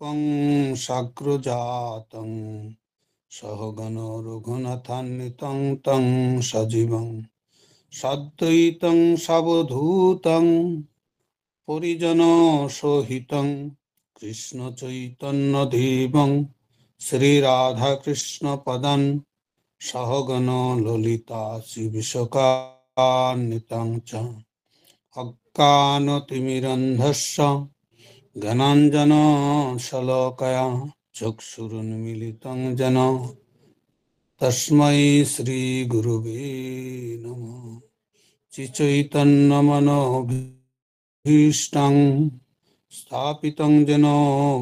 পুষ্পং সাগ্রজাতং সহগণ রঘুনাথান্বিতং তং সজীবং সাদ্বৈতং সাবধূতং পরিজন সহিতং কৃষ্ণ চৈতন্য দেবং শ্রীরাধা কৃষ্ণ পদং সহগণ ললিতা শ্রী বিশাখান্বিতং চ অজ্ঞানতিমিরন্ধস্য জ্ঞানাঞ্জন শলাকয়া চক্ষুरुन्मीलितं येन তস্मै শ্রী গুরুবে নমঃ। শ্রীচৈতন্যমনোভীষ্টং স্থাপিतं येन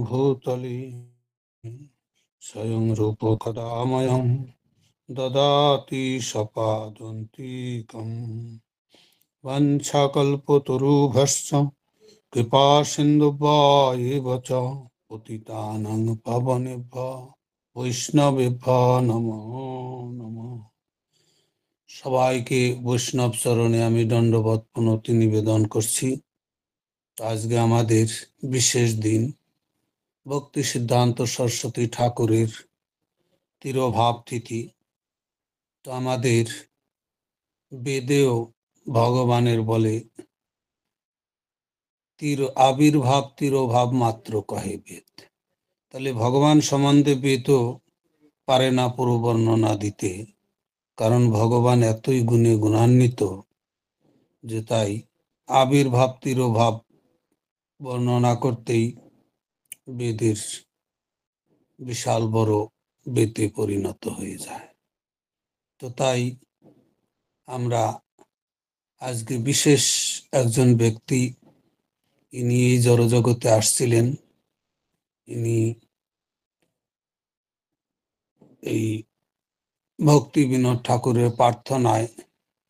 ভূতলে স্বয়ং রূপ কদাময়ং দদাতি স্বপদান্তিকং। বাঞ্ছাকল্পতরুভ্যশ্চ কৃপা সিন্ধুভ্য চ পতিতানাং পাবনেভ্যো বৈষ্ণবেভ্যো নমো নমঃ। সবাইকে বৈষ্ণব চরণে আমি দণ্ডবত প্রণতি নিবেদন করছি। আজকে আমাদের বিশেষ দিন, ভক্তি সিদ্ধান্ত সরস্বতী ঠাকুরের তিরোভাব তিথি। তো আমাদের বেদেও ভগবানের বলে আবির্ভাব তিরোভাব মাত্র কহে বেদ। তাহলে ভগবান সম্বন্ধে বেদও পারে না পুরো বর্ণনা দিতে, কারণ ভগবান এতই গুণে গুণান্বিত যে তাই আবির্ভাব তিরোভাব বর্ণনা করতেই বেদের বিশাল বড় বেদে পরিণত হয়ে যায়। তো তাই আমরা আজকে বিশেষ একজন ব্যক্তি, ইনি এই জড়জগতে আসছিলেন। ইনি এই ভক্তি বিনোদ ঠাকুরের প্রার্থনায়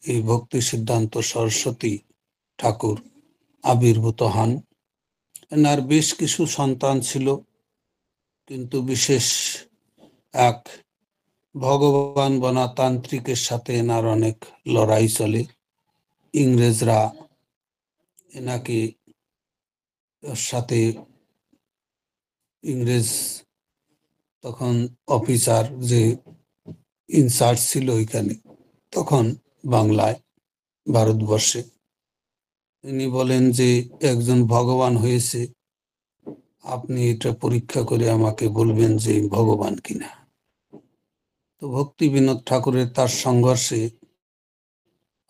এই ভক্তি সিদ্ধান্ত সরস্বতী ঠাকুর আবির্ভূত হন। এনার বেশ কিছু সন্তান ছিল, কিন্তু বিশেষ এক ভগবান বনা তান্ত্রিকের সাথে এনার অনেক লড়াই চলে। ইংরেজরা এনাকে সাথে, ইংরেজ তখন অফিসার যে ইনচার্জ ছিল ওইখানে তখন বাংলায়, ভারতবর্ষে, তিনি বলেন যে একজন ভগবান হয়েছে, আপনি এটা পরীক্ষা করে আমাকে বলবেন যে ভগবান কিনা। তো ভক্তি বিনোদ ঠাকুরের তার সংঘর্ষে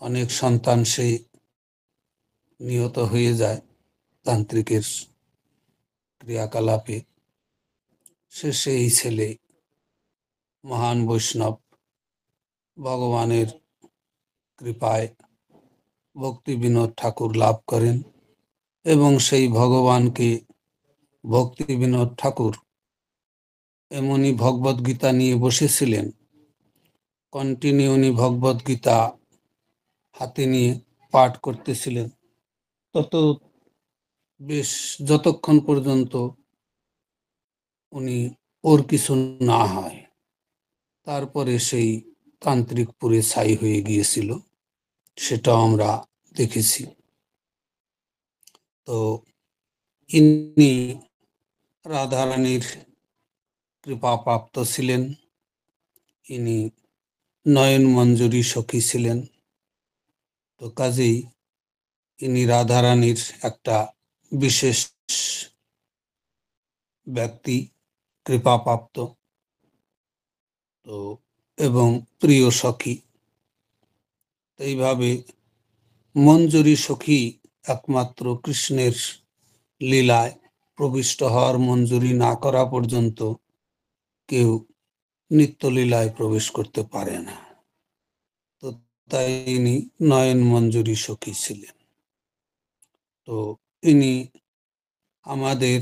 অনেক সন্তান সে নিহত হয়ে যায় তান্ত্রিকের ক্রিয়াকলাপে। শেষে এই ছেলে মহান বৈষ্ণব ভগবানের কৃপায় ভক্তি বিনোদ ঠাকুর লাভ করেন এবং সেই ভগবানকে ভক্তি বিনোদ ঠাকুর এমনই ভগবত গীতা নিয়ে বসেছিলেন, কন্টিনিউ উনি ভগবত গীতা হাতে নিয়ে পাঠ করতেছিলেন। বেশ যতক্ষণ পর্যন্ত উনি ওর কিছু না হয়, তারপরে সেই তান্ত্রিক পুরে ছাই হয়ে গিয়েছিল, সেটাও আমরা দেখেছি। তো ইনি রাধারানীর কৃপাপ্রাপ্ত ছিলেন। ইনি নয়ন মঞ্জুরি সখী ছিলেন। তো কাজেই ইনি রাধারানীর একটা বিশেষ ব্যক্তি, কৃপাপ্রাপ্ত তো এবং প্রিয় সখী। এইভাবে মঞ্জুরি সখী একমাত্র কৃষ্ণের লীলায় প্রবিষ্ট হওয়ার মঞ্জুরি না করা পর্যন্ত কেউ নিত্যলীলায় প্রবেশ করতে পারে না। তো তাই ইনি নয়ন মঞ্জুরি সখী ছিলেন। তো ইনি আমাদের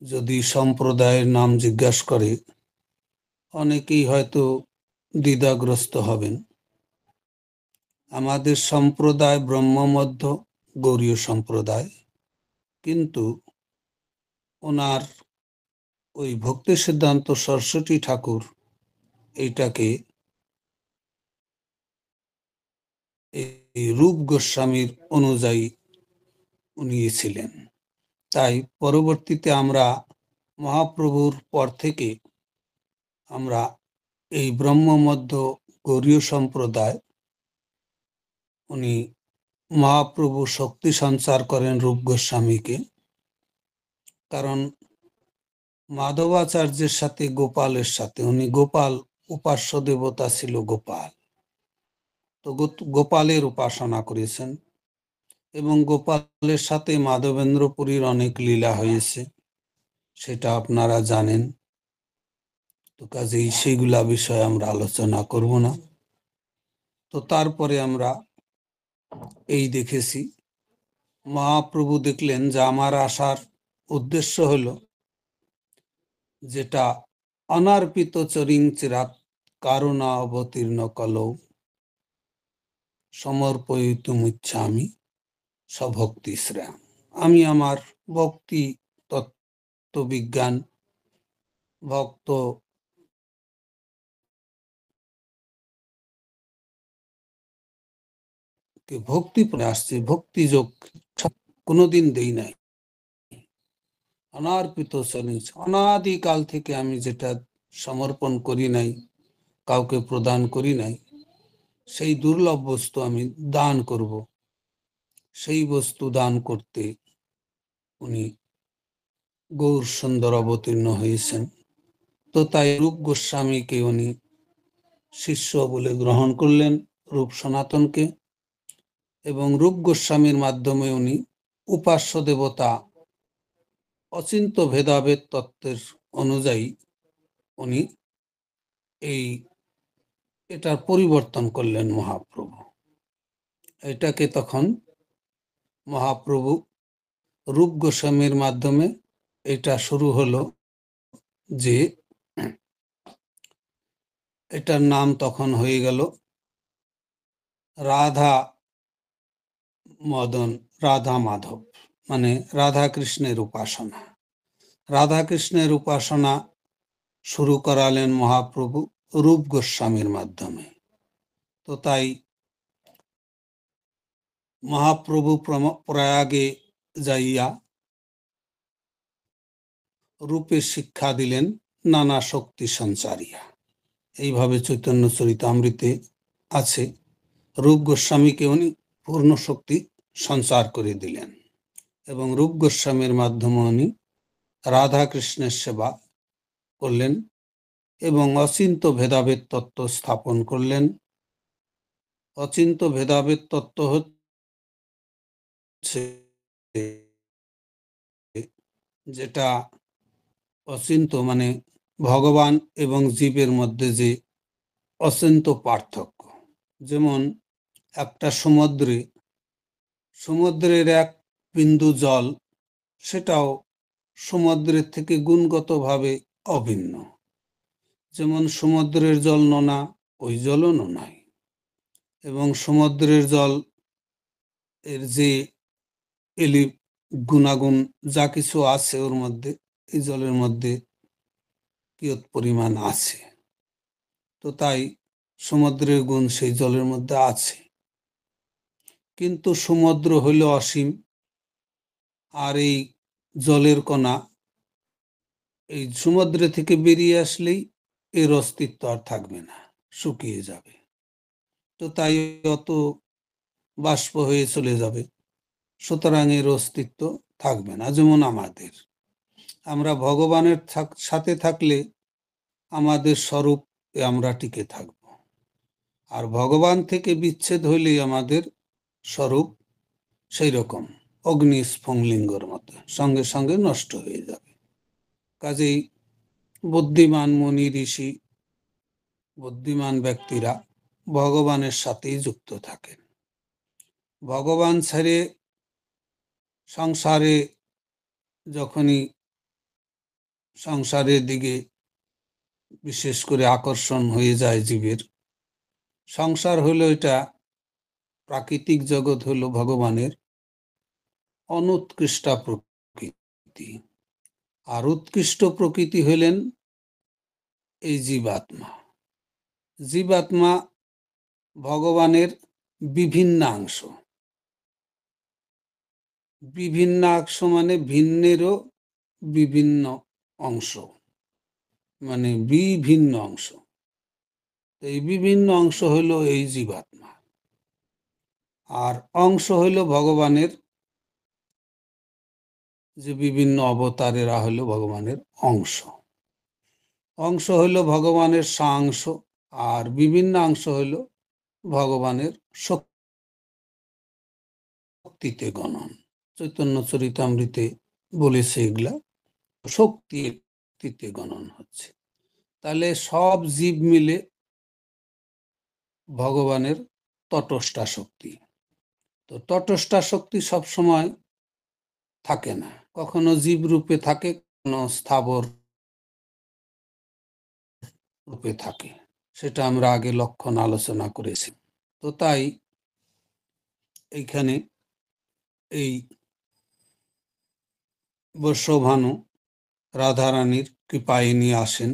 যদি সম্প্রদায়ের নাম জিজ্ঞাসা করে অনেকেই হয়তো দ্বিধাগ্রস্ত হবেন। আমাদের সম্প্রদায় ব্রহ্মমধ্য গৌড়ীয় সম্প্রদায়, কিন্তু ওনার ওই ভক্তি সিদ্ধান্ত সরস্বতী ঠাকুর এইটাকে এই রূপ গোস্বামীর অনুযায়ী উনি ছিলেন। তাই পরবর্তীতে আমরা মহাপ্রভুর পর থেকে আমরা এই ব্রহ্মমধ্য গৌড়ীয় সম্প্রদায়, উনি মহাপ্রভু শক্তি সঞ্চার করেন রূপ গোস্বামীকে, কারণ মাধবাচার্যের সাথে গোপালের সাথে, উনি গোপাল উপাস্য দেবতা ছিল গোপাল, তো গোপালের উপাসনা করেছেন এবং গোপালের সাথে মাধবেন্দ্রপুরীর অনেক লীলা হয়েছে, সেটা আপনারা জানেন। তো কাজেই সেইগুলা বিষয়ে আমরা আলোচনা করব না। তো তারপরে আমরা এই দেখেছি, মহাপ্রভু দেখলেন যে আমার আসার উদ্দেশ্য হলো যেটা অনার্পিত চরিং চিরাত কারুণা অবতীর্ণ কলৌ সমর্পয়িতুমিচ্ছামি স্বভক্তি শ্রেয়। আমি আমার ভক্তি তত্ত্ববিজ্ঞান ভক্ত ভক্তি আসছে, ভক্তি যোগ কোনোদিন দেই নাই। অনার্পিত চরিং, অনাদিকাল থেকে আমি যেটা সমর্পণ করি নাই, কাউকে প্রদান করি নাই, সেই দুর্লভ বস্তু আমি দান করব। সেই বস্তু দান করতে উনি গৌর সুন্দর অবতীর্ণ হয়েছেন। তো তাই রূপ গোস্বামীকে উনি শিষ্য বলে গ্রহণ করলেন, রূপ সনাতনকে, এবং রূপ গোস্বামীর মাধ্যমে উনি উপাস্য দেবতা অচিন্ত ভেদাভেদ তত্ত্বের অনুযায়ী উনি এটার পরিবর্তন করলেন মহাপ্রভু। এটাকে তখন মহাপ্রভু রূপ গোস্বামীর মাধ্যমে এটা শুরু হলো, যে এটার নাম তখন হয়ে গেল রাধা মদন, রাধা মাধব, মানে রাধা কৃষ্ণের উপাসনা। রাধা কৃষ্ণের উপাসনা শুরু করালেন মহাপ্রভু রূপ গোস্বামীর মাধ্যমে। তো তাই মহাপ্রভু প্রয়াগে যাইয়া রূপের শিক্ষা দিলেন নানা শক্তি সঞ্চারিয়া। এইভাবে চৈতন্য চরিতামৃতে আছে, রূপ গোস্বামীকে উনি পূর্ণ শক্তি সঞ্চার করে দিলেন এবং রূপ গোস্বামীর মাধ্যমে উনি রাধা কৃষ্ণের সেবা করলেন এবং অচিন্ত ভেদাভেদ তত্ত্ব স্থাপন করলেন। অচিন্ত ভেদাভেদ তত্ত্ব হচ্ছে যেটা অচিন্ত, মানে ভগবান এবং জীবের মধ্যে যে অচিন্ত পার্থক্য। যেমন একটা সমুদ্রের এক বিন্দু জল, সেটাও সমুদ্রের থেকে গুণগতভাবে অভিন্ন। যেমন সমুদ্রের জল নোনা, ওই জলও নোনাই, এবং সমুদ্রের জল এর যে গুণাগুণ যা কিছু আছে ওর মধ্যে, এই জলের মধ্যে কিয়ৎ পরিমাণ আছে। তো তাই সমুদ্রের গুণ সেই জলের মধ্যে আছে, কিন্তু সমুদ্র হইল অসীম, আর এই জলের কণা এই সমুদ্র থেকে বেরিয়ে আসলেই এর অস্তিত্ব আর থাকবে না, শুকিয়ে যাবে। তো তাই অত বাষ্প হয়ে চলে যাবে, সুতরাং এর অস্তিত্ব থাকবে না। যেমন আমরা ভগবানের সাথে থাকলে আমাদের স্বরূপ আমরা টিকে থাকব, আর ভগবান থেকে বিচ্ছেদ হইলেই আমাদের স্বরূপ সেই রকম অগ্নি স্ফুলিঙ্গর মতো সঙ্গে সঙ্গে নষ্ট হয়ে যাবে। কাজেই বুদ্ধিমান মুনি ঋষি, বুদ্ধিমান ব্যক্তিরা ভগবানের সাথেই যুক্ত থাকেন। ভগবান ছেড়ে সংসারে যখনই সংসারের দিকে বিশেষ করে আকর্ষণ হয়ে যায় জীবের, সংসার হলো এটা প্রাকৃতিক জগৎ, হলো ভগবানের অনুৎকৃষ্ট প্রকৃতি, আর উৎকৃষ্ট প্রকৃতি হইলেন এই জীবাত্মা। জীবাত্মা ভগবানের বিভিন্নাংশ, বিভিন্নাংশ মানে ভিন্নেরও বিভিন্ন অংশ, মানে বিভিন্ন অংশ। এই বিভিন্ন অংশ হইল এই জীবাত্মা, আর অংশ হইল ভগবানের, যে বিভিন্ন অবতারেরা হইল ভগবানের অংশ। অংশ হইল ভগবানের সাংশ, আর বিভিন্ন অংশ হইল ভগবানের শক্তিতে গণন। চৈতন্য চরিতামৃতে বলেছে এগুলা শক্তিতে গণন হচ্ছে। তাহলে সব জীব মিলে ভগবানের তটস্থা শক্তি। তো তটস্থা শক্তি সবসময় থাকে না, কখনো জীব রূপে থাকে, কখনো স্থাবর রূপে থাকে। সেটা আমরা আগে লক্ষণ আলোচনা করেছি। তো তাই এইখানে এই বর্ষভানু রাধারানীর কৃপায় নিয়ে আসেন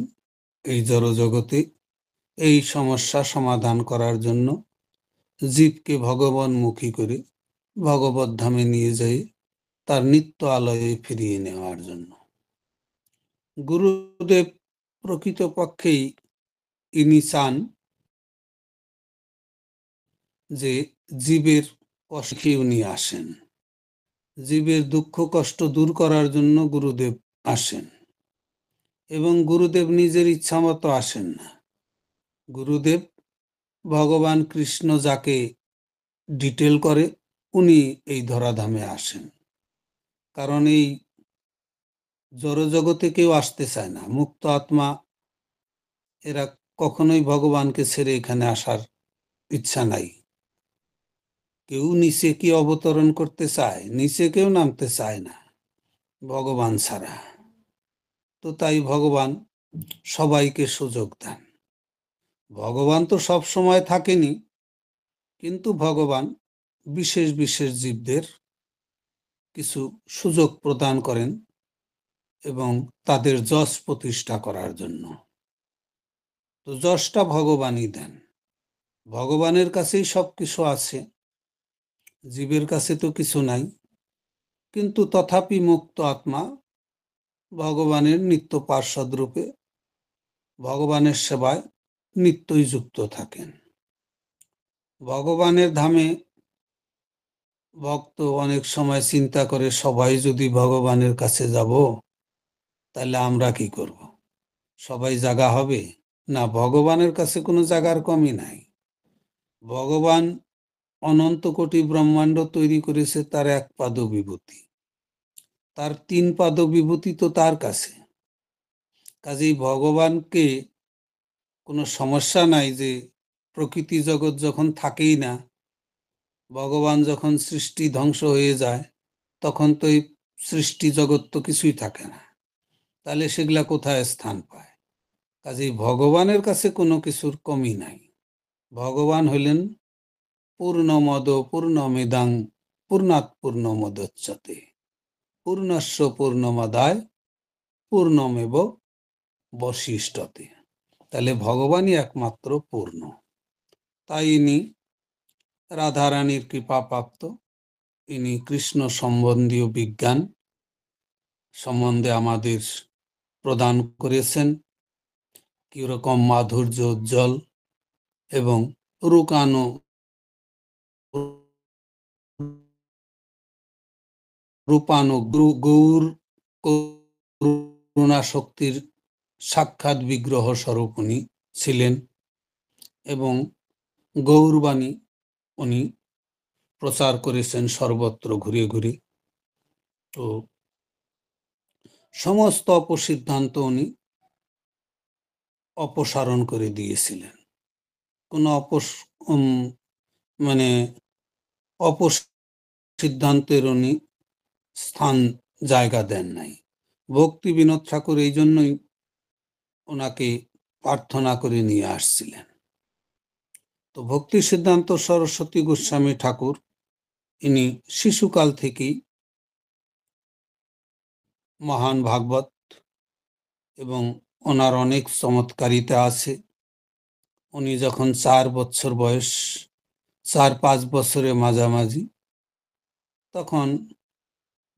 এই জড়জগতে এই সমস্যা সমাধান করার জন্য, জীবকে ভগবানমুখী করে ভগবত ধামে নিয়ে যায় তার নিত্য আলয়ে ফিরিয়ে নেওয়ার জন্য। গুরুদেব প্রকৃতপক্ষেই ইনি চান যে জীবের কষ্টে উনি আসেন, জীবের দুঃখ কষ্ট দূর করার জন্য গুরুদেব আসেন। এবং গুরুদেব নিজের ইচ্ছা মতো আসেন না। গুরুদেব ভগবান কৃষ্ণ যাকে ডিটেল করে উনি এই ধরাধামে আসেন। কারণ এই জড়জগতে কেউ আসতে চায় না, মুক্ত আত্মা এরা কখনোই ভগবানকে ছেড়ে এখানে আসার ইচ্ছা নাই। কেউ নিচে কি অবতরণ করতে চায়? নিচে কেউ নামতে চায় না ভগবান ছাড়া। তো তাই ভগবান সবাইকে সুযোগ দেন। ভগবান তো সব সময় থাকেনি, কিন্তু ভগবান বিশেষ বিশেষ জীবদের কিছু সুযোগ প্রদান করেন এবং তাদের যশ প্রতিষ্ঠা করার জন্য। তো যশটা ভগবানই দেন, ভগবানের কাছেই সব কিছু আছে, জীবের কাছে তো কিছু নাই। কিন্তু তথাপি মুক্ত আত্মা ভগবানের নিত্য পার্ষদ রূপে ভগবানের সেবায় নিত্যই যুক্ত থাকেন। ভগবানের ধামে ভক্ত অনেক সময় চিন্তা করে, সবাই যদি ভগবানের কাছে যাব তাহলে আমরা কি করব? সবাই জায়গা হবে না? ভগবানের কাছে কোনো জায়গার কমি নাই। ভগবান অনন্ত কোটি ব্রহ্মাণ্ড তৈরি করেছে তার এক পাদ বিভূতি, তার তিন পাদ বিভূতি তো তার কাছে। কাজেই ভগবানকে কোনো সমস্যা নাই যে প্রকৃতি জগৎ যখন থাকেই না, ভগবান যখন সৃষ্টি ধ্বংস হয়ে যায় তখন তো এই সৃষ্টি জগৎ তো কিছুই থাকে না, তাহলে সেগুলা কোথায় স্থান পায়? কাজেই ভগবানের কাছে কোনো কিছুর কমি নাই। ভগবান হইলেন পূর্ণমদ পূর্ণমিদং পূর্ণাৎ পূর্ণমুদচ্যতে পূর্ণস্য পূর্ণমাদায় পূর্ণমেব বশিষ্ঠতে। তাহলে ভগবানই একমাত্র পূর্ণ। তাই ইনি রাধারানীর কৃপাপ্রাপ্ত, ইনি কৃষ্ণ সম্বন্ধীয় বিজ্ঞান সম্বন্ধে আমাদের প্রদান করেছেন, কিরকম মাধুর্য উজ্জ্বল এবং রুকানো রূপানো গৌর করুণা শক্তির সাক্ষাৎ বিগ্রহ স্বরূপ উনি ছিলেন এবং গৌরবাণী উনি প্রচার করেছেন সর্বত্র ঘুরে ঘুরে। তো সমস্ত অপসিদ্ধান্ত উনি অপসারণ করে দিয়েছিলেন। কোনো মানে অপসিদ্ধান্তের উনি স্থান জায়গা দেন নাই। ভক্তি বিনোদ ঠাকুর এই জন্যই ওনাকে প্রার্থনা করে নিয়ে আসছিলেন। তো ভক্তি সিদ্ধান্ত সরস্বতী গোস্বামী ঠাকুর ইনি শিশুকাল থেকেই মহান ভাগবত এবং ওনার অনেক চমৎকারিতা আছে। উনি যখন 4 বছর বয়স, 4-5 বছরের মাঝামাঝি, তখন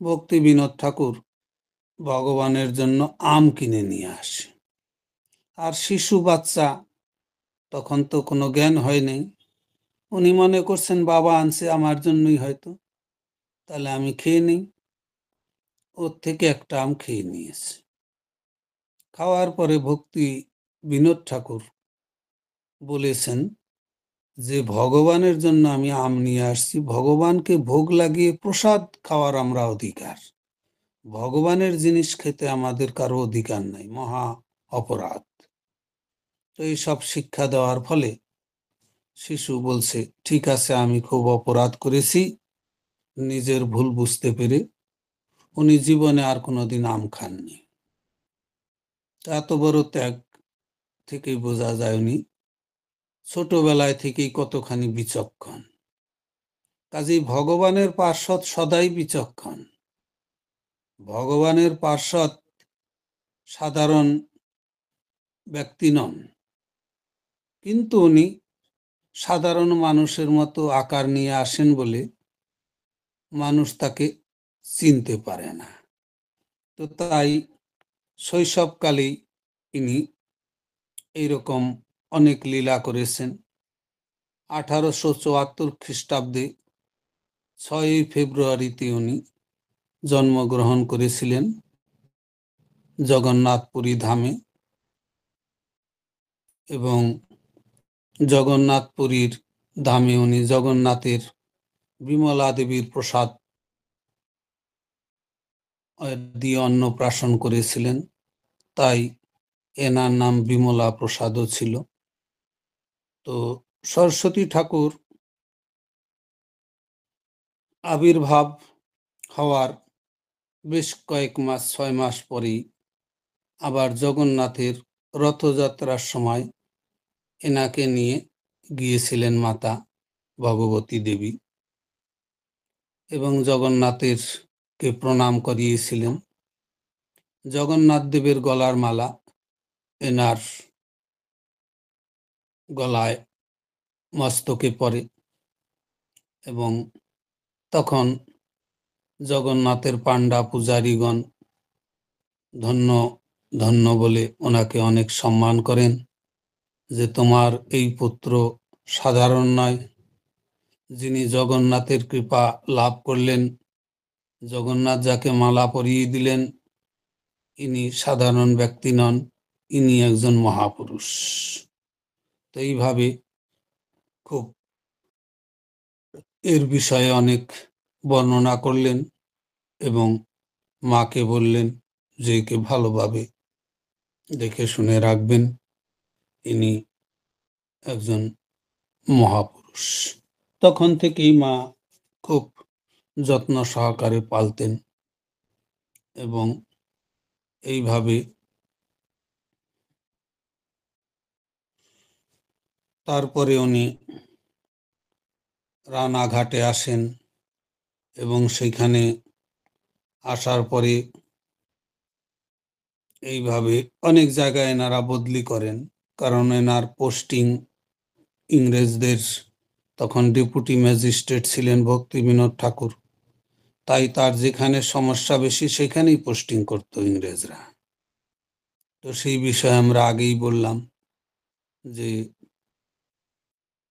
ভক্তি বিনোদ ঠাকুর ভগবানের জন্য আম কিনে নিয়ে আসে। আর শিশু বাচ্চা, তখন তো কোনো জ্ঞান হয়নি, উনি মনে করছেন বাবা আনছে আমার জন্যই হয়তো, তাহলে আমি খেয়ে নিই। ওর থেকে একটা আম খেয়ে নিয়েছে। খাওয়ার পরে ভক্তি বিনোদ ঠাকুর বলেছেন যে ভগবানের জন্য আমি আম নিয়ে আসছি, ভগবানকে ভোগ লাগিয়ে প্রসাদ খাওয়ার আমরা অধিকার, ভগবানের জিনিস খেতে আমাদের কারো অধিকার নাই, মহা অপরাধ। তো এইসব শিক্ষা দেওয়ার ফলে শিশু বলছে ঠিক আছে, আমি খুব অপরাধ করেছি। নিজের ভুল বুঝতে পেরে উনি জীবনে আর কোনোদিন আম খাননি। এত বড় ত্যাগ থেকেই বোঝা যায় উনি ছোটবেলায় থেকেই কতখানি বিচক্ষণ। কাজেই ভগবানের পার্ষদ সদাই বিচক্ষণ। ভগবানের পার্ষদ সাধারণ ব্যক্তি নন, কিন্তু উনি সাধারণ মানুষের মতো আকার নিয়ে আসেন বলে মানুষ তাকে চিনতে পারে না। তো তাই শৈশবকালেই তিনি এইরকম অনেক লীলা করেছেন। 1874 খ্রিস্টাব্দে 6ই ফেব্রুয়ারিতে উনি জন্মগ্রহণ করেছিলেন জগন্নাথপুরী ধামে, এবং জগন্নাথপুরীর ধামে উনি জগন্নাথের বিমলা দেবীর প্রসাদ দিয়ে অন্নপ্রাশন করেছিলেন, তাই এনার নাম বিমলা প্রসাদও ছিল। তো সরস্বতী ঠাকুর আবির্ভাব হওয়ার বেশ কয়েক মাস, 6 মাস পরেই আবার জগন্নাথের রথযাত্রার সময় এনাকে নিয়ে গিয়েছিলেন মাতা ভগবতী দেবী, এবং জগন্নাথের কে প্রণাম করিয়েছিলেন। জগন্নাথ দেবের গলার মালা এনার গলায় মস্তকে পড়ে, এবং তখন জগন্নাথের পাণ্ডা পূজারীগণ ধন্য ধন্য বলে ওনাকে অনেক সম্মান করেন, যে তোমার এই পুত্র সাধারণ নয়, যিনি জগন্নাথের কৃপা লাভ করলেন, জগন্নাথ যাকে মালা পরিয়ে দিলেন, ইনি সাধারণ ব্যক্তি নন, ইনি একজন মহাপুরুষ। তো এইভাবে খুব এর বিষয়ে অনেক বর্ণনা করলেন, এবং মাকে বললেন যে একে ভালোভাবে দেখে শুনে রাখবেন, ইনি একজন মহাপুরুষ। তখন থেকেই মা খুব যত্ন সহকারে পালতেন, এবং এইভাবে তারপরে উনি রানাঘাটে আসেন, এবং সেখানে আসার পরে এইভাবে অনেক জায়গায় এনারা বদলি করেন, কারণ এনার পোস্টিং ইংরেজদের, তখন ডেপুটি ম্যাজিস্ট্রেট ছিলেন ভক্তি বিনোদ ঠাকুর, তাই তার যেখানে সমস্যা বেশি সেখানেই পোস্টিং করতো ইংরেজরা। তো সেই বিষয়ে আমরা আগেই বললাম যে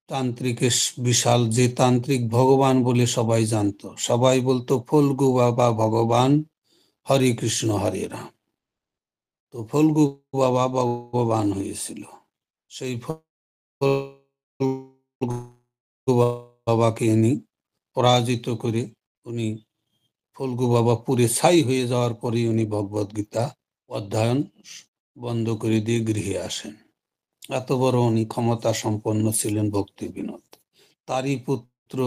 তান্ত্রিকের বিশাল, যে তান্ত্রিক ভগবান বলে সবাই জানতো, সবাই বলতো ফল্গু বাবা ভগবান, হরে কৃষ্ণ হরে রাম। তো ফল্গু বাবা ভগবান হয়েছিল। সেই ফল্গু বাবাকে ইনি পরাজিত করে উনি ফল্গু বাবা পুরে ছাই হয়ে যাওয়ার পরে উনি ভগবদ গীতা অধ্যয়ন বন্ধ করে দিয়ে গৃহে আসেন। এত বড় উনি ক্ষমতা সম্পন্ন ছিলেন ভক্তি বিনোদ। তারই পুত্র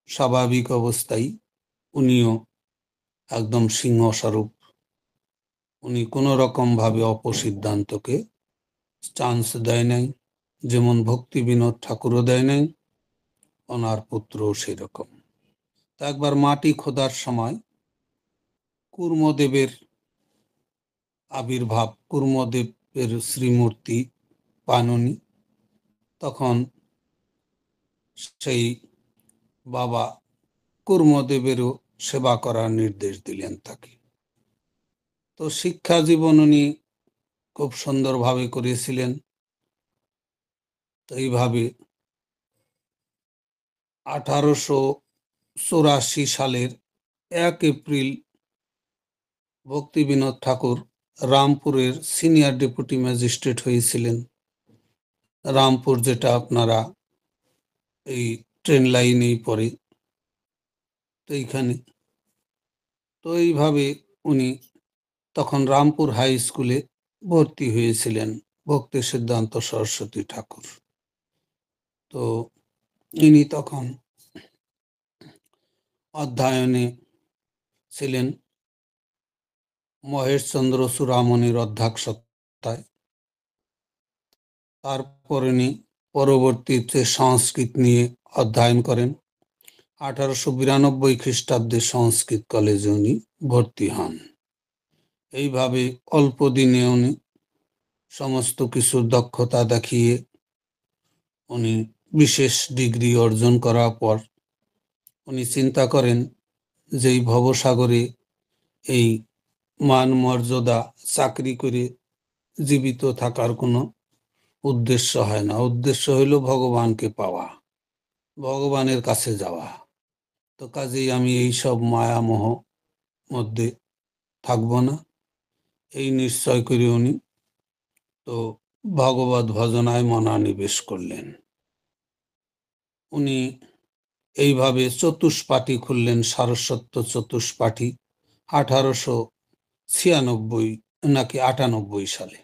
স্বাভাবিক অবস্থায় উনিও একদম সিংহস্বরূপ, উনি কোনো রকম ভাবে অপসিদ্ধান্তকে চান্স দেয় নাই, যেমন ভক্তি বিনোদ ঠাকুরও দেয় নাই, ওনার পুত্রও সেরকম। তা একবার মাটি খোদার সময় কুর্মদেবের আবির্ভাব, কুর্মদেবের শ্রীমূর্তি পান উনি, তখন সেই বাবা কুর্মদেবেরও সেবা করার নির্দেশ দিলেন তাকে। তো শিক্ষা জীবন উনি খুব সুন্দরভাবে করেছিলেন। তো এইভাবে 1884 সালের 1 এপ্রিল ভক্তিবিনোদ ঠাকুর রামপুরের সিনিয়র ডেপুটি ম্যাজিস্ট্রেট হয়েছিলেন। রামপুর যেটা আপনারা এই ট্রেন লাইনেই পড়ে, তো এইখানে। তো এইভাবে উনি তখন রামপুর হাই স্কুলে ভর্তি হয়েছিলেন ভক্তি সিদ্ধান্ত সরস্বতী ঠাকুর। তো ইনি তখন অধ্যয়নে ছিলেন মহেশচন্দ্র চূড়ামণির অধ্যক্ষতায়। তারপর উনি পরবর্তীতে সংস্কৃত নিয়ে অধ্যয়ন করেন। 1892 খ্রিস্টাব্দে সংস্কৃত কলেজে উনি ভর্তি হন। এইভাবে অল্প দিনে উনি সমস্ত কিছু দক্ষতা দেখিয়ে উনি বিশেষ ডিগ্রি অর্জন করার পর উনি চিন্তা করেন যে এই ভবসাগরে এই মান মর্যাদা চাকরি করে জীবিত থাকার কোনো উদ্দেশ্য হয় না। উদ্দেশ্য হইল ভগবানকে পাওয়া, ভগবানের কাছে যাওয়া। তো কাজেই আমি এইসব মায়ামোহ মধ্যে থাকব না, এই নিশ্চয় করে উনি তো ভগবত ভজনায় মনোনিবেশ করলেন। উনি এইভাবে চতুষ্পাঠী খুললেন, সারস্বত চতুষ্পাঠী 1896 নাকি 98 সালে।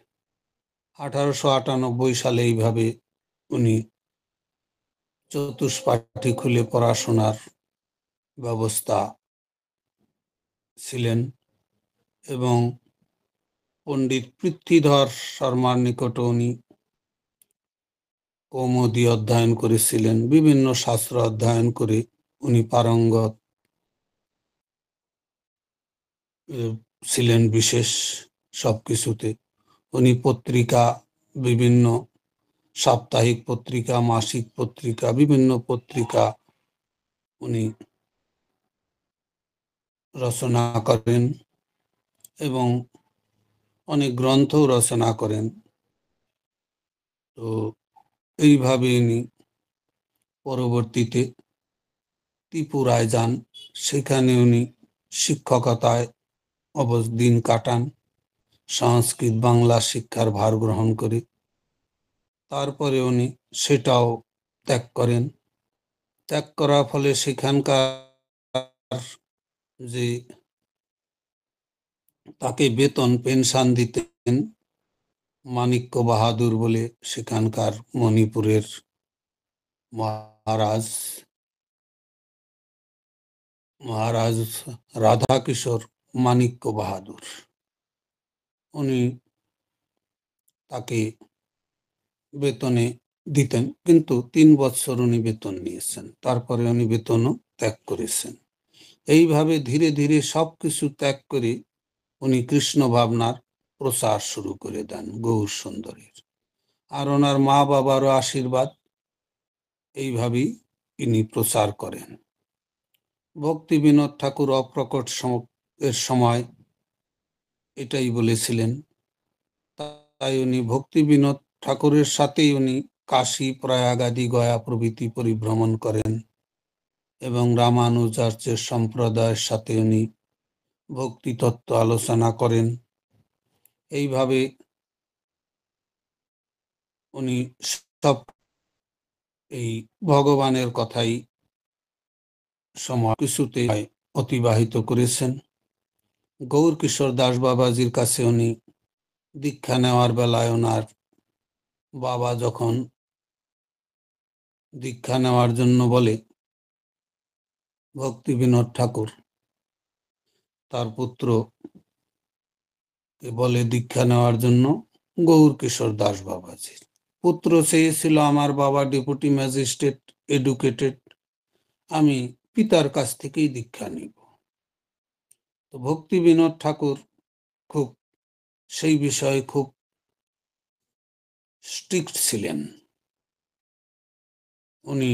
1898 সালে এইভাবে উনি চতুষ্পাঠী খুলে পড়াশোনার ব্যবস্থা ছিলেন এবং পণ্ডিত পৃথ্বীধর শর্মার নিকট উনি কৌমুদী অধ্যয়ন করেছিলেন। বিভিন্ন শাস্ত্র অধ্যয়ন করে উনি পারঙ্গত ছিলেন বিশেষ সবকিছুতে। উনি পত্রিকা, বিভিন্ন সাপ্তাহিক পত্রিকা, মাসিক পত্রিকা, বিভিন্ন পত্রিকা উনি রচনা করেন এবং অনেক গ্রন্থও রচনা করেন। তো এইভাবে উনি পরবর্তীতে ত্রিপুরায় যান, সেখানে উনি শিক্ষকতায় দিন কাটান, সংস্কৃত বাংলা শিক্ষার ভার গ্রহণ করে। তারপরে উনি সেটাও ত্যাগ করেন। ত্যাগ করার ফলে সেখানকার যে তাকে বেতন পেনশন দিতেন মানিক্য বাহাদুর বলে সেখানকার মণিপুরের মহারাজ রাধাকিশোর মানিক্য বাহাদুর, উনি তাকে বেতনে দিতেন, কিন্তু 3 বছর উনি বেতন নিয়েছেন, তারপরে উনি বেতনও ত্যাগ করেছেন। এইভাবে ধীরে ধীরে সবকিছু ত্যাগ করে উনি কৃষ্ণ ভাবনার প্রচার শুরু করে দেন গৌর সুন্দরের। আর ওনার মা বাবারও আশীর্বাদ, এইভাবেই তিনি প্রচার করেন। ভক্তি বিনোদ ঠাকুর অপ্রকট এর সময় এটাই বলেছিলেন। তাই উনি ভক্তি বিনোদ ঠাকুরের সাথেই উনি কাশী, প্রয়াগ আদি, গয়া প্রভৃতি পরিভ্রমণ করেন এবং রামানুজাচার্যের সম্প্রদায়ের সাথে উনি ভক্তি তত্ত্ব আলোচনা করেন। এইভাবে উনি সব এই ভগবানের কথাই সময় কিছুতে অতিবাহিত করেছেন। গৌর কিশোর দাস বাবাজির কাছে উনি দীক্ষা নেওয়ার বেলায় ওনার বাবা যখন দীক্ষা নেওয়ার জন্য বলে, ভক্তি বিনোদ ঠাকুর তার পুত্র বলে দীক্ষা নেওয়ার জন্য গৌর কিশোর দাস বাবাজির। পুত্র চেয়েছিল আমার বাবা ডেপুটি ম্যাজিস্ট্রেট, এডুকেটেড, আমি পিতার কাছ থেকেই দীক্ষা নিব। তো ভক্তি বিনোদ ঠাকুর খুব সেই বিষয়ে খুব স্ট্রিক্ট ছিলেন। উনি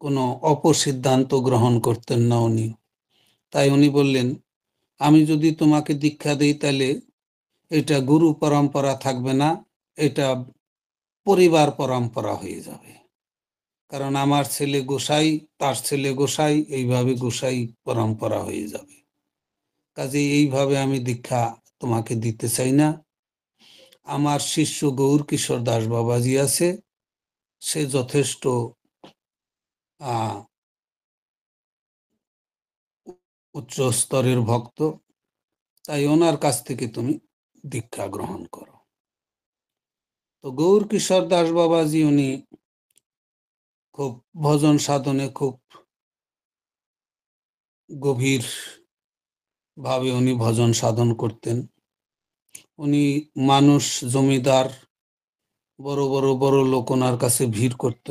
কোনো অপসিদ্ধান্ত গ্রহণ করতেন না। উনি তাই উনি বললেন, আমি যদি তোমাকে দীক্ষা দিই তাহলে এটা গুরু পরম্পরা থাকবে না, এটা পরিবার পরম্পরা হয়ে যাবে। কারণ আমার ছেলে গোসাই, তার ছেলে গোসাই, এইভাবে গোসাই পরম্পরা হয়ে যাবে। কাজেই এইভাবে আমি দীক্ষা তোমাকে দিতে চাই না। আমার শিষ্য গৌর কিশোর দাস বাবাজি আছে, সে যথেষ্ট উচ্চ স্তরের ভক্ত, তাই ওনার কাছ থেকে তুমি দীক্ষা গ্রহণ করো। তো গৌর কিশোর দাস বাবাজি উনি খুব ভজন সাধনে খুব গভীর ভাবে উনি ভজন সাধন করতেন। উনি মানুষ, জমিদার, বড় বড় বড় লোক ওনার কাছে ভিড় করত,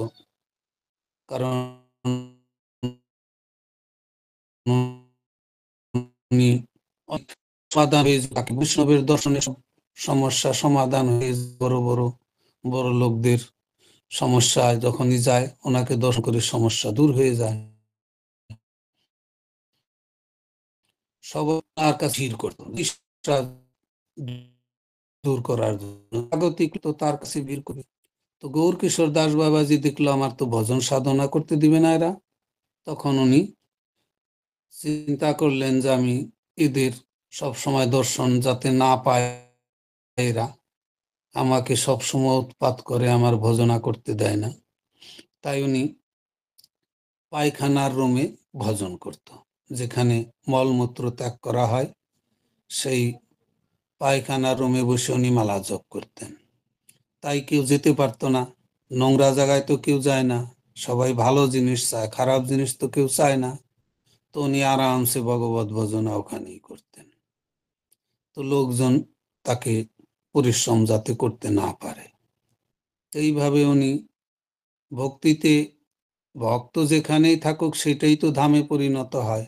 কারণ উনি সমাধান হয়ে যায়, বৈষ্ণবের দর্শনে সমস্যা সমাধান হয়ে বড় বড় বড় লোকদের সমস্যায় যখনই যায় ওনাকে দর্শন করে সমস্যা দূর হয়ে যায়। সবার কাছে ভিড় করত দূর করার জন্য, স্বাগতিক তো তার কাছে ভিড় করে। তো গৌর কিশোর দাস বাবাজি দেখলো আমার তো ভজন সাধনা করতে দিবে না এরা, তখন উনি চিন্তা করলেন যে আমি এদের সব সময় দর্শন যাতে না পায়, এরা আমাকে সব সময় উৎপাত করে, আমার ভজনা করতে দেয় না। তাই উনি পায়খানার রুমে ভজন করত, যেখানে মলমূত্র ত্যাগ করা হয়, সেই পায়খানার রুমে বসে উনি মালা জপ করতেন। তাই কেউ যেতে পারতো না, নোংরা জায়গায় তো কেউ যায় না, সবাই ভালো জিনিস চায়, খারাপ জিনিস তো কেউ চায় না। তো উনি আরামসে ভগবত ভজনা ওখানেই করতেন। তো লোকজন তাকে পরিশ্রম যাতে করতে না পারে, এইভাবে উনি ভক্তিতে, ভক্ত যেখানেই থাকুক সেটাই তো ধামে পরিণত হয়।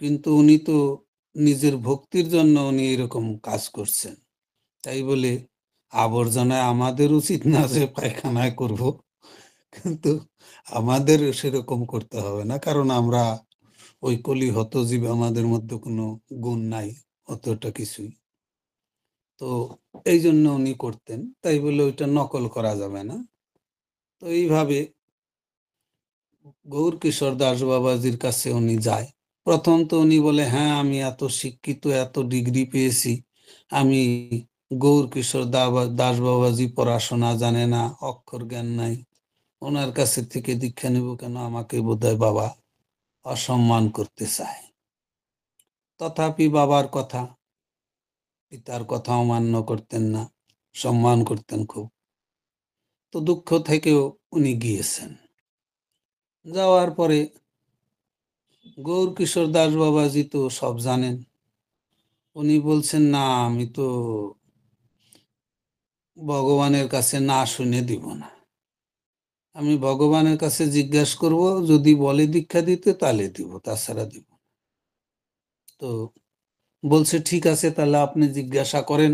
কিন্তু উনি তো নিজের ভক্তির জন্য উনি এরকম কাজ করছেন, তাই বলে আবর্জনায় আমাদের উচিত না যে পায়খানায় করব, কিন্তু আমাদের সেরকম করতে হবে না, কারণ আমরা ওই কলিহত জীব, আমাদের মধ্যে কোনো গুণ নাই অতটা কিছুই। তো এই জন্য উনি করতেন, তাই বলে ওইটা নকল করা যাবে না। তো এইভাবে গৌর কিশোর দাস বাবাজির কাছে উনি যায়। প্রথম তো উনি বলে, হ্যাঁ আমি এত শিক্ষিত, এত ডিগ্রি পেয়েছি, আমি গৌর কিশোর দাস বাবাজি পড়াশোনা জানে না, অক্ষর জ্ঞান নাই, ওনার কাছে থেকে দীক্ষা নেব কেন, আমাকে বোধহয় বাবা অসম্মান করতে চায়। তথাপি বাবার কথা, পিতার কথা অমান্য করতেন না, সম্মান করতেন খুব। তো দুঃখ থেকেও উনি গিয়েছেন। যাওয়ার পরে গৌর কিশোর দাস বাবাজি তো সব জানেন, উনি বলছেন, না আমি তো ভগবানের কাছে না শুনে দিব না, আমি ভগবানের কাছে জিজ্ঞাসা করব, যদি বলে দীক্ষা দিতে তাহলে দিব, তাছাড়া দিব। তো বলছে ঠিক আছে, তাহলে আপনি জিজ্ঞাসা করেন।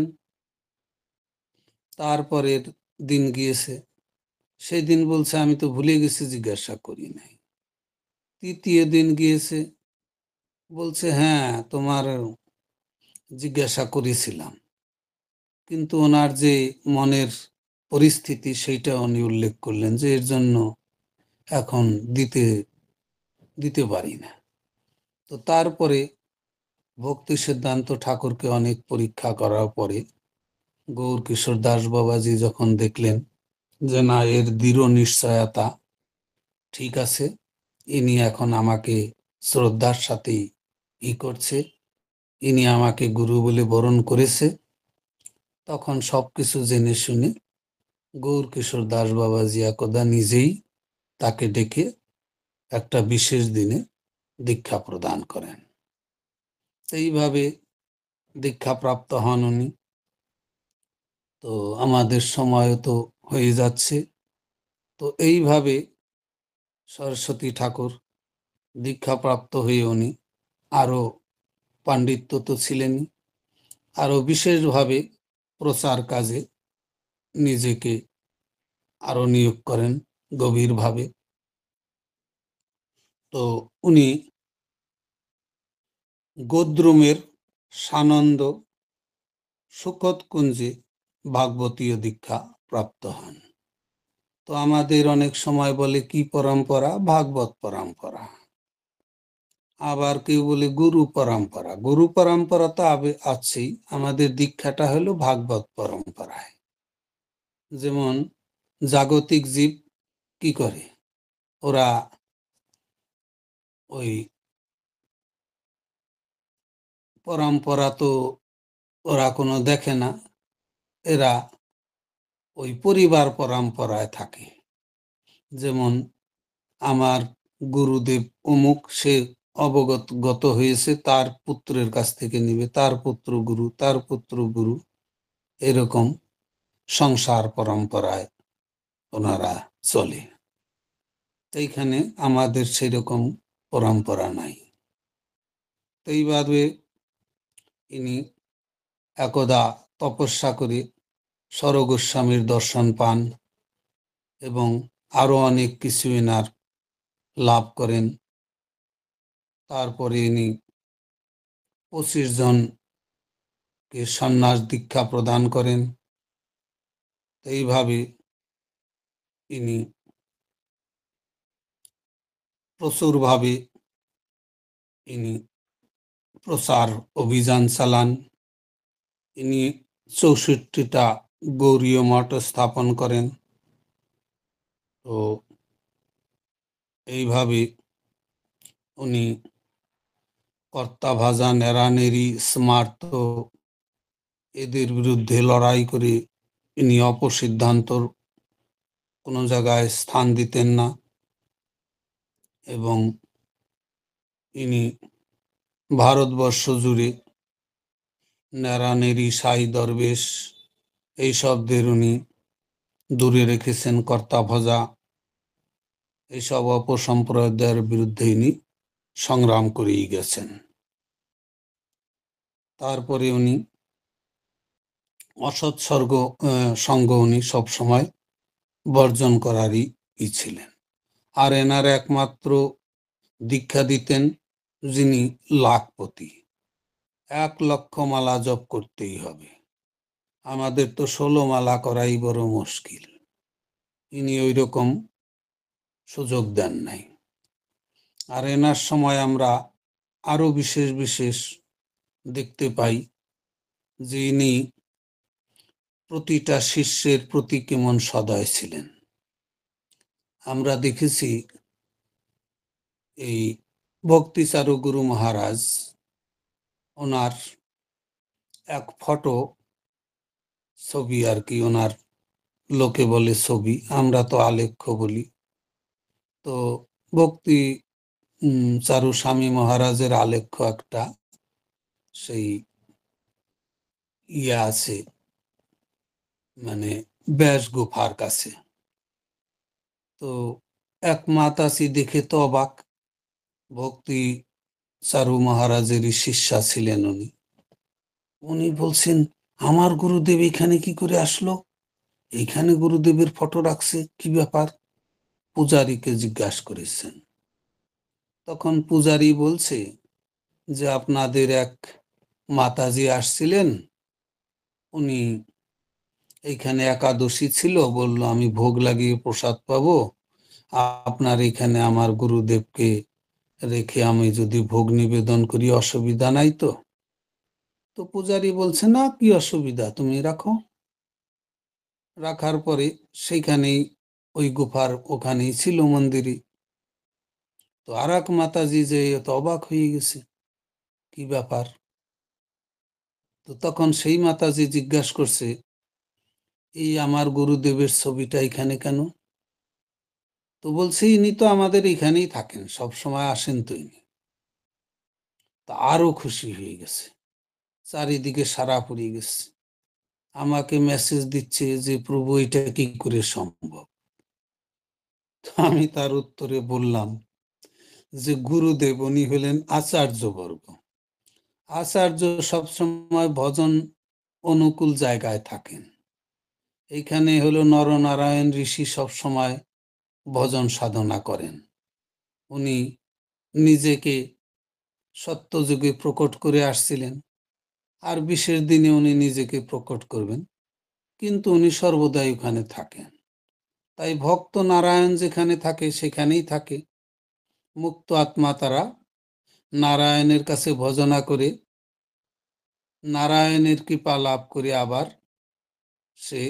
তারপরের দিন গিয়েছে, সেই দিন বলছে আমি তো ভুলে গেছি, জিজ্ঞাসা করি নাই। তৃতীয় দিন গিয়েছে, বলছে হ্যাঁ তোমার জিজ্ঞাসা করেছিলাম, কিন্তু ওনার যে মনের পরিস্থিতি সেইটা উনি উল্লেখ করলেন যে এর জন্য এখন দিতে দিতে পারি না। তো তারপরে ভক্তি সিদ্ধান্ত ঠাকুরকে অনেক পরীক্ষা করার পরে গৌর কিশোর দাস বাবাজি যখন দেখলেন যে না, এর দৃঢ় নিশ্চয়তা ঠিক আছে, ইনি এখন আমাকে শ্রদ্ধার সাথেই করছে, ইনি আমাকে গুরু বলে বরণ করেছে, তখন সবকিছু জেনে শুনে গৌর কিশোর দাস বাবাজি একদা নিজেই তাকে ডেকে একটা বিশেষ দিনে দীক্ষা প্রদান করেন। এইভাবে দীক্ষাপ্রাপ্ত হন উনি। তো আমাদের সময় তো হয়ে যাচ্ছে। তো এইভাবে সরস্বতী ঠাকুর দীক্ষাপ্রাপ্ত হয়ে উনি আরো, পাণ্ডিত্য তো ছিলেনই, আরো বিশেষভাবে প্রচার কাজে নিজেকে আরো নিয়োগ করেন গভীরভাবে। তো উনি গোদ্রুমের সানন্দ সুখদ কুঞ্জে ভাগবতীয় দীক্ষা প্রাপ্ত হন। তো আমাদের অনেক সময় বলে কি পরম্পরা? ভাগবত পরম্পরা। আবার কেউ বলে গুরু পরম্পরা। গুরু পরম্পরা তো আছেই, আমাদের দীক্ষাটা হলো ভাগবত পরম্পরায়। যেমন জাগতিক জীব কি করে? ওরা ওই পরম্পরা তো ওরা কোনো দেখে না, এরা ওই পরিবার পরম্পরায় থাকে। যেমন আমার গুরুদেব অমুক, সে অবগত হয়েছে, তার পুত্রের কাছ থেকে নিবে, তার পুত্র গুরু, তার পুত্র গুরু, এরকম সংসার পরম্পরায় ওনারা চলে। এইখানে আমাদের সেরকম পরম্পরা নাই। এইভাবে ইনি একদা তপস্যা করে সরগোস্বামীর দর্শন পান এবং আরো অনেক কিছু এনার লাভ করেন। তারপরে ইনি 25 জনকে সন্ন্যাস দীক্ষা প্রদান করেন। এইভাবে ইনি প্রচুরভাবে ইনি প্রচার অভিযান চালান। ইনি 64টা গৌড়ীয় মঠ স্থাপন করেন। তো এইভাবে উনি কর্তাভাজা, নেড়ানেড়ি, স্মার্ত এদের বিরুদ্ধে লড়াই করে ইনি অপসিদ্ধান্তর কোনো জায়গায় স্থান দিতেন না এবং ইনি ভারতবর্ষ জুড়ে নেড়ানেড়ি, সাই দরবেশ এই শব্দের উনি দূরে রেখেছেন। কর্তাভাজা এইসব অপসম্প্রদায়ের বিরুদ্ধে ইনি সংগ্রাম করেই গেছেন। তারপরে উনি অসৎ সঙ্গ উনি সবসময় বর্জন করারই ছিলেন। আর এনার একমাত্র দীক্ষা দিতেন যিনি লাখপতি, 1 লক্ষ মালা জপ করতেই হবে। আমাদের তো 16 মালা করাই বড় মুশকিল, ইনি ওই রকম সুযোগ দেন নাই। আর এনার সময় আমরা আরো বিশেষ বিশেষ দেখতে পাই যে ইনি প্রতিটা শিষ্যের প্রতি কেমন সদয় ছিলেন। আমরা দেখেছি এই ভক্তিচারু গুরু মহারাজ, ওনার এক ফটো ছবি আর কি, ওনার লোকে বলে ছবি, আমরা তো আলেখ্য বলি। তো ভক্তি চারু স্বামী মহারাজের আলেখ্য একটা সেই ইয়ে আছে, মানে ব্যাস গুফার কাছে। তো এক মাতাজি দেখে তো অবাক, ভক্তি চারু মহারাজেরই শিষ্যা ছিলেন উনি। উনি বলছেন, আমার গুরুদেব এখানে কি করে আসলো? এইখানে গুরুদেবের ফটো রাখছে, কি ব্যাপার? পূজারীকে জিজ্ঞাসা করেছেন। তখন পূজারী বলছে যে আপনাদের এক মাতাজি আসছিলেন, উনি এইখানে একাদশী ছিল, বলল আমি ভোগ লাগিয়ে প্রসাদ পাবো, আপনার এখানে আমার গুরুদেবকে রেখে আমি যদি ভোগ নিবেদন করি অসুবিধা নাই তো? তো পূজারী বলছে, না, কি অসুবিধা, তুমি রাখো। রাখার পরে সেইখানেই ওই গুফার ওখানেই ছিল মন্দিরে। তো আর এক মাতাজি যে তো অবাক হয়ে গেছে, কি ব্যাপার? তো তখন সেই মাতাজি জিজ্ঞাসা করছে, এই আমার গুরুদেবের ছবিটা এখানে কেন? তো বলছে, ইনি তো আমাদের এখানেই থাকেন, সব সময় আসেন তো ইনি। তা আরো খুশি হয়ে গেছে, চারিদিকে সারা পড়ে গেছে, আমাকে মেসেজ দিচ্ছে যে প্রভু এটা কি করে সম্ভব? তো আমি তার উত্তরে বললাম যে গুরুদেব উনি হলেন আচার্যবর্গ। আচার্য সবসময় ভজন অনুকূল জায়গায় থাকেন। এইখানে হলো নরনারায়ণ ঋষি সবসময় ভজন সাধনা করেন। উনি নিজেকে সত্যযুগে প্রকট করে আসছিলেন, আর বিশেষ দিনে উনি নিজেকে প্রকট করবেন, কিন্তু উনি সর্বদাই ওখানে থাকেন। তাই ভক্ত নারায়ণ যেখানে থাকে সেখানেই থাকে। মুক্ত আত্মা তারা নারায়ণের কাছে ভজনা করে নারায়ণের কৃপা লাভ করে আবার সে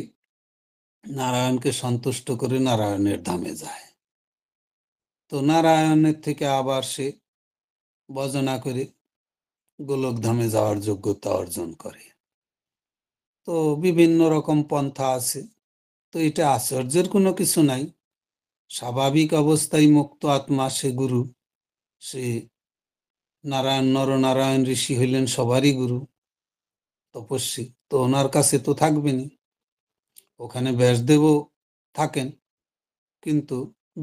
নারায়ণকে সন্তুষ্ট করে নারায়ণের ধামে যায়। তো নারায়ণের থেকে আবার সে ভজনা করে গোলক ধামে যাওয়ার যোগ্যতা অর্জন করে। তো বিভিন্ন রকম পন্থা আছে। তো এটা আশ্চর্যের কোনো কিছু নাই। স্বাভাবিক অবস্থায় মুক্ত আত্মা সে গুরু, সে নারায়ণ নরনারায়ণ ঋষি হইলেন সবারই গুরু, তপস্বী, তো ওনার কাছে তো থাকবেনই। ওখানে ব্যাসদেবও থাকেন, কিন্তু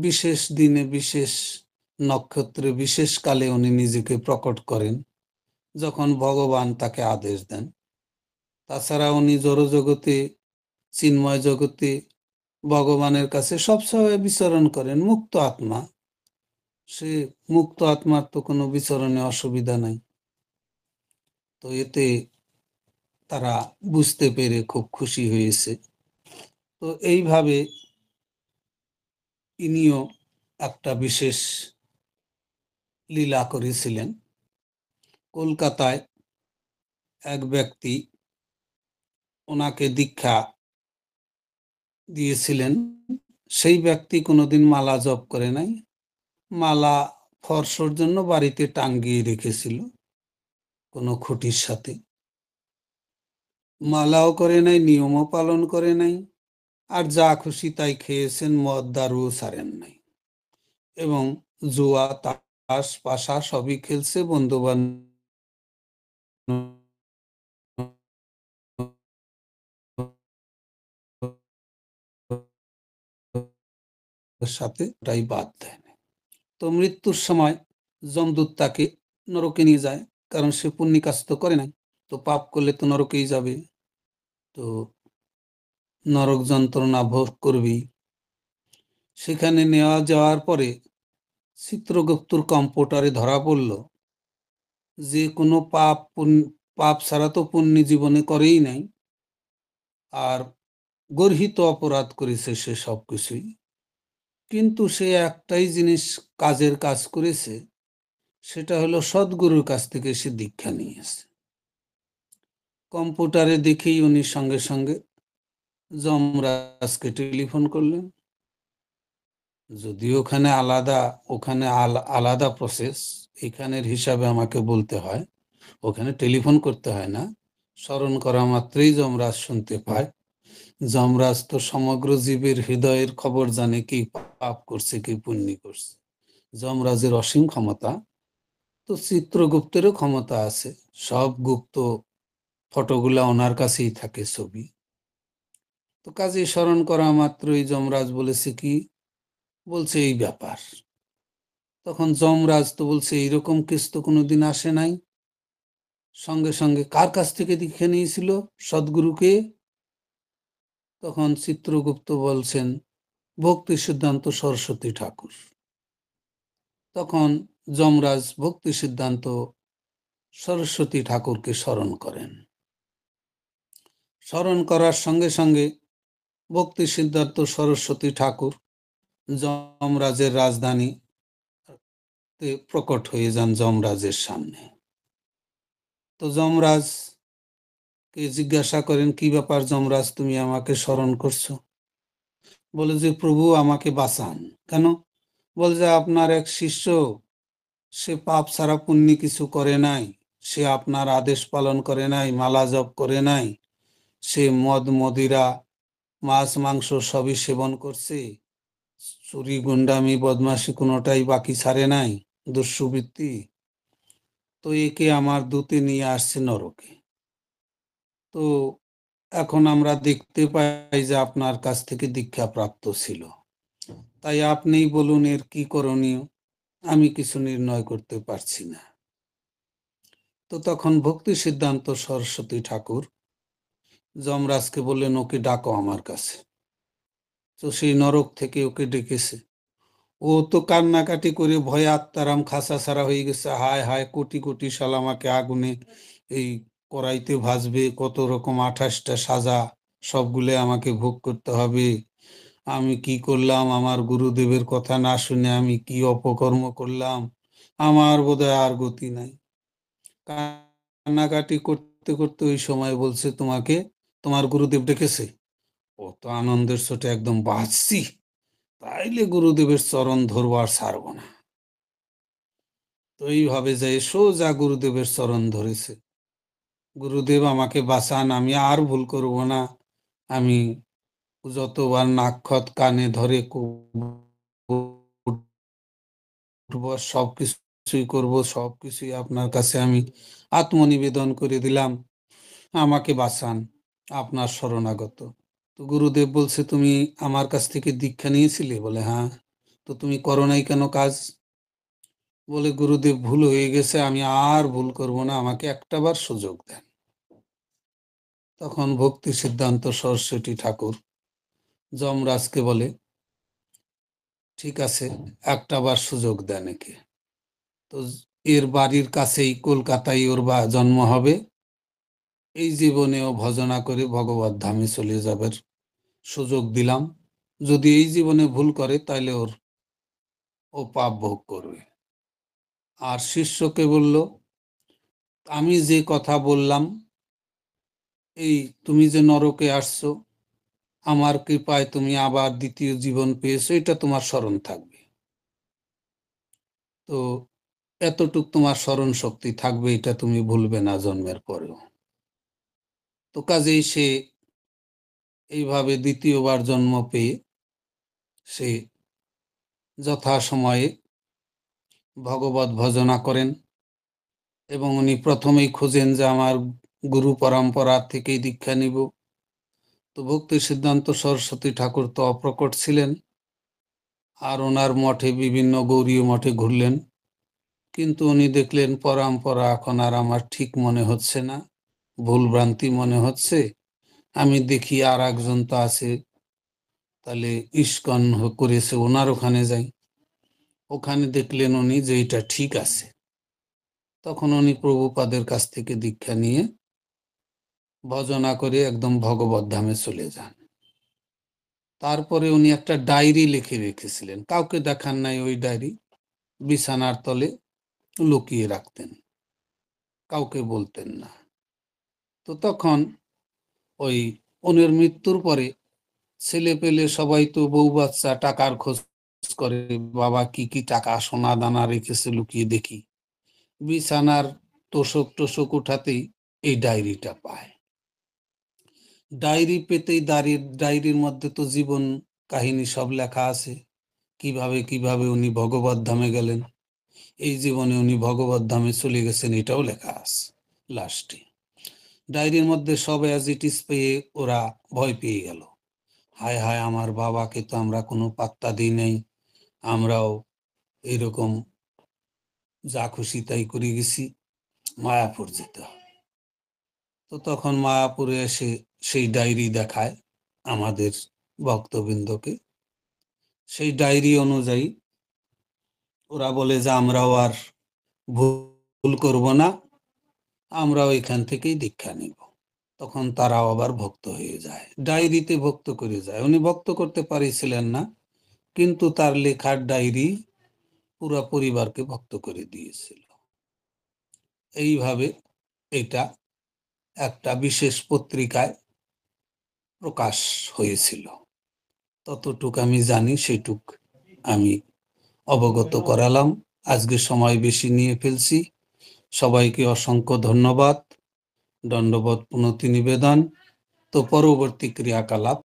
বিশেষ দিনে বিশেষ নক্ষত্রে বিশেষ কালে উনি নিজেকে প্রকট করেন যখন ভগবান তাকে আদেশ দেন। তাছাড়া উনি জড়জগতে, চিন্ময় জগতে ভগবানের কাছে সবসময় বিচরণ করেন। মুক্ত আত্মা, সে মুক্ত আত্মার তো কোনো বিচরণে অসুবিধা নাই। তো এতে তারা বুঝতে পেরে খুব খুশি হয়েছে। তো এইভাবে ইনিও একটা বিশেষ লীলা করেছিলেন। কলকাতায় এক ব্যক্তি ওনাকে দীক্ষা দিয়েছিলেন। সেই ব্যক্তি কোনোদিন মালা জপ করে নাই, মালা ফর্সর জন্য বাড়িতে টাঙ্গিয়ে রেখেছিল কোনো খুঁটির সাথে। মালাও করে নাই, নিয়মও পালন করে নাই, আর যা খুশি তাই খেয়েছেন, মদ দারুও ছাড়েন নাই, এবং জুয়া তাস পাশা সবই খেলছে, বন্ধু বান্ধবের সাথে ওটাই বাদ দেয়। তো মৃত্যুর সময় যমদূত তাকে নরকে নিয়ে যায়, কারণ সে পুণ্যি কাজ তো করে নাই, তো পাপ করলে তো নরকেই যাবে, তো নরক যন্ত্রণা ভোগ করবি। সেখানে নেওয়া যাওয়ার পরে চিত্রগুপ্তর কম্পিউটারে ধরা পড়ল যে কোনো পাপ ছাড়া তো পুণ্যি জীবনে করেই নাই, আর গর্হিত অপরাধ করেছে সে সবকিছুই, কিন্তু সে একটাই জিনিস কাজের কাজ করেছে, সেটা হলো সদ্গুরুর কাছ থেকে সে দীক্ষা নিয়েছে। কম্পিউটারে দেখেই উনি সঙ্গে সঙ্গে যমরাজকে টেলিফোন করলেন। যদিও ওখানে আলাদা প্রসেস, এখানের হিসাবে আমাকে বলতে হয়, ওখানে টেলিফোন করতে হয় না, স্মরণ করা মাত্রই যমরাজ শুনতে পায়। যমরাজ তো সমগ্র জীবের হৃদয়ের খবর জানে, কি পাপ করছে কি পুণ্য করছে। যমরাজের অসীম ক্ষমতা, তো চিত্রগুপ্তেরও ক্ষমতা আছে। সব গুপ্ত ফটোগুলা ওনার কাছেই থাকে, ছবি। তো কাজে স্মরণ করা মাত্রই যমরাজ বলেছে কি, বলছে এই ব্যাপার। তখন যমরাজ তো বলছে এইরকম কেস তো কোনোদিন আসে নাই। সঙ্গে সঙ্গে কার কাছ থেকে দীক্ষা নিয়েছিল, সদ্গুরুকে? তখন চিত্রগুপ্ত বলছেন ভক্তি সিদ্ধান্ত সরস্বতী ঠাকুর। তখন যমরাজ ভক্তি সিদ্ধান্ত সরস্বতী ঠাকুরকে স্মরণ করেন। স্মরণ করার সঙ্গে সঙ্গে ভক্তি সিদ্ধান্ত সরস্বতী ঠাকুর যমরাজের রাজধানী প্রকট হয়ে যান যমরাজের সামনে। তো যমরাজকে জিজ্ঞাসা করেন, কি ব্যাপার যমরাজ, তুমি আমাকে স্মরণ করছো? বলে যে প্রভু আমাকে বাঁচান। কেন? বলে যে আপনার এক শিষ্য, সে পাপ ছাড়া পুণ্য কিছু করে নাই, সে আপনার আদেশ পালন করে নাই, মালা জপ করে নাই, সে মদ মদিরা মাছ মাংস সবই সেবন করছে, চুরি গুন্ডামি বদমাশি কোনোটাই বাকি ছাড়ে নাই, দুষ্কৃতি। তো একে আমার দূতে নিয়ে আসছে নরকে। তো এখন আমরা দেখতে পাই যে আপনার কাছ থেকে দীক্ষা প্রাপ্ত ছিল, তাই আপনিই বলুন এর কি করণীয়, আমি কিছু নির্ণয় করতে পারছি না। তো তখন ভক্তি সিদ্ধান্ত সরস্বতী ঠাকুর যমরাজকে বললেন, ওকে ডাকো আমার কাছে। তো সেই নরক থেকে ওকে ডেকেছে। ও তো কান্নাকাটি করে ভয়ে আত্মারাম খাসা ছাড়া হয়ে গেছে। হায় হায়, কোটি কোটি সাল আমাকে আগুনে এই কড়াইতে ভাজবে, কত রকম 28টা সাজা, সবগুলো আমাকে ভোগ করতে হবে। আমি কি করলাম? আমার গুরুদেবের কথা না শুনে আমি কি অপকর্ম করলাম? আমার বোধহয় আর গতি নাই। কান্নাকাটি করতে করতে ওই সময় বলছে, তোমাকে তোমার গুরুদেব ডেকেছে। ও তো আনন্দের চোটে একদম বাঁচছি, তাইলে গুরুদেবের চরণ ধরবো আর ছাড়বো না। তো এইভাবে যাই সোজা গুরুদেবের চরণ ধরেছে। গুরুদেব আমাকে বাঁচান, আমি আর ভুল করব না। আমি যতবার নাক্ষত কানে ধরে উঠবো, সবকিছুই করব, সবকিছুই আপনার কাছে আমি আত্মনিবেদন করে দিলাম। আমাকে বাঁচান, আপনার শরণাগত। তো গুরুদেব বলছে, তুমি আমার কাছ থেকে দীক্ষা নিয়েছিলে? বলে হ্যাঁ। তো তুমি করো নাই কেন কাজ? বলে গুরুদেব, ভুল হয়ে গেছে, আমি আর ভুল করব না, আমাকে একটাবার সুযোগ দেন। তখন ভক্তি সিদ্ধান্ত সরস্বতী ঠাকুর যমরাজকে বলে, ঠিক আছে, একটাবার সুযোগ দেন একে। তো এর বাড়ির কাছেই কলকাতায় ওর জন্ম হবে, এই জীবনেও ভজনা করে ভগবত ধামে চলে যাবার সুযোগ দিলাম। যদি এই জীবনে ভুল করে তাহলে ও পাপ ভোগ করবে। আর শিষ্যকে বলল, আমি যে কথা বললাম, এই তুমি যে নরকে আসছো, আমার কৃপায় তুমি আবার দ্বিতীয় জীবন পেয়েছো, এটা তোমার স্মরণ থাকবে। তো এতটুক তোমার স্মরণ শক্তি থাকবে, এটা তুমি ভুলবে না জন্মের পরেও। তো কাজেই সে এইভাবে দ্বিতীয়বার জন্ম পেয়ে সে যথাসময়ে ভগবত ভজনা করেন। এবং উনি প্রথমেই খোঁজেন যে আমার গুরু পরম্পরা থেকেই দীক্ষা নিব। তো ভক্তি সিদ্ধান্ত সরস্বতী ঠাকুর তো অপ্রকট ছিলেন, আর ওনার মঠে বিভিন্ন গৌরীয় মঠে ঘুরলেন, কিন্তু উনি দেখলেন পরম্পরা এখন আর আমার ঠিক মনে হচ্ছে না, ভুল ভ্রান্তি মনে হচ্ছে। আমি দেখি আর একজন তো আছে, তাহলে ইস্কন করেছে, ওনার ওখানে যাই। ওখানে দেখলেন উনি যে এটা ঠিক আছে। তখন উনি প্রভুপাদের কাছ থেকে দীক্ষা নিয়ে ভজনা করে একদম ভগবত ধামে চলে যান। তারপরে উনি একটা ডায়েরি লিখে রেখেছিলেন, কাউকে দেখান নাই। ওই ডায়েরি বিছানার তলে লুকিয়ে রাখতেন, কাউকে বলতেন না। তো তখন ওই ওনার মৃত্যুর পরে ছেলে পেলে সবাই তো বউ বাচ্চা টাকার খোঁজ করে, বাবা কি কি টাকা সোনা দানা রেখেছে লুকিয়ে দেখি। বিছানার তোষক টোষক উঠাতেই এই ডায়েরিটা পায়। ডায়েরি পেতেই ডায়েরির মধ্যে তো জীবন কাহিনী সব লেখা আছে, কিভাবে কিভাবে উনি ভগবত ধামে গেলেন, এই জীবনে উনি ভগবত ধামে চলে গেছেন, এটাও লেখা আছে লাস্টে। ডায়েরির মধ্যে সব অ্যাজ ইট ইজ পেয়ে ওরা ভয় পেয়ে গেল। হায় হায়, আমার বাবাকে তো আমরা কোনো পাত্তা দিই নাই, আমরাও এরকম যা খুশি তাই করে গেছি, মায়াপুর যেতে হবে। তো তখন মায়াপুরে এসে সেই ডায়েরি দেখায় আমাদের ভক্তবৃন্দকে। সেই ডায়েরি অনুযায়ী ওরা বলে যে আমরাও আর ভুল করব না, আমরাও এখান থেকেই দীক্ষা নিব। তখন তারাও আবার ভক্ত হয়ে যায়, ডায়েরিতে ভক্ত করে যায়। উনি ভক্ত করতে পারিছিলেন না, কিন্তু তার লেখার ডায়েরি পুরা পরিবারকে ভক্ত করে দিয়েছিল। এইভাবে এটা একটা বিশেষ পত্রিকায় প্রকাশ হয়েছিল। ততটুক আমি জানি, সেটুক আমি অবগত করালাম। আজকে সময় বেশি নিয়ে ফেলছি। সবাইকে অসংখ্য ধন্যবাদ, দণ্ডবত পুনতি নিবেদন। তো পরবর্তী ক্রিয়াকলাপ